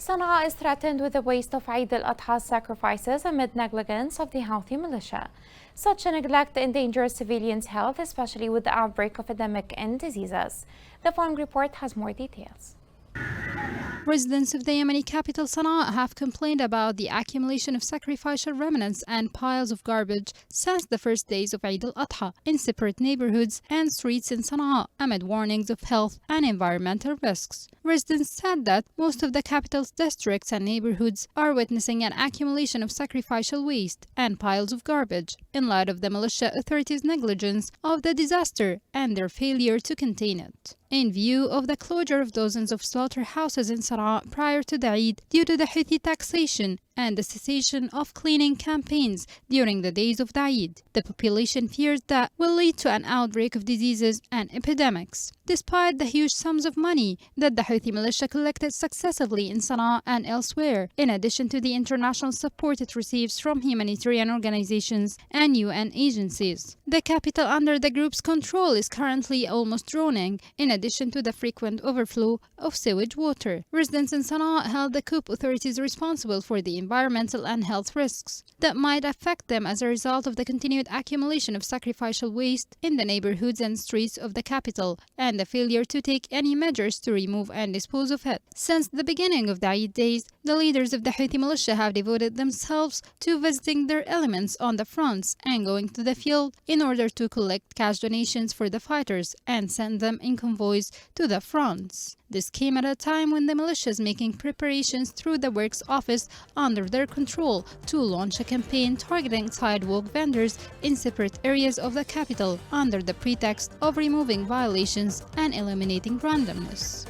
Sana'a is threatened with the waste of Eid al-Adha sacrifices amid negligence of the Houthi militia. Such a neglect endangers civilians' health, especially with the outbreak of epidemic and diseases. The following report has more details. Residents of the Yemeni capital Sana'a have complained about the accumulation of sacrificial remnants and piles of garbage since the first days of Eid al-Adha in separate neighborhoods and streets in Sana'a amid warnings of health and environmental risks. Residents said that most of the capital's districts and neighborhoods are witnessing an accumulation of sacrificial waste and piles of garbage in light of the militia authorities' negligence of the disaster and their failure to contain it. In view of the closure of dozens of slaughterhouses in Sana'a prior to the Eid due to the Houthi taxation and the cessation of cleaning campaigns during the days of the Eid, the population fears that will lead to an outbreak of diseases and epidemics. Despite the huge sums of money that the Houthi militia collected successively in Sana'a and elsewhere, in addition to the international support it receives from humanitarian organizations and UN agencies, the capital under the group's control is currently almost drowning, in addition to the frequent overflow of sewage water. Residents in Sana'a held the coup authorities responsible for the environmental and health risks that might affect them as a result of the continued accumulation of sacrificial waste in the neighborhoods and streets of the capital and the failure to take any measures to remove and dispose of it. Since the beginning of the Eid days, the leaders of the Houthi militia have devoted themselves to visiting their elements on the fronts and going to the field in order to collect cash donations for the fighters and send them in convoys to the fronts. This came at a time when the militia is making preparations through the Works Office under their control to launch a campaign targeting sidewalk vendors in separate areas of the capital under the pretext of removing violations and eliminating randomness.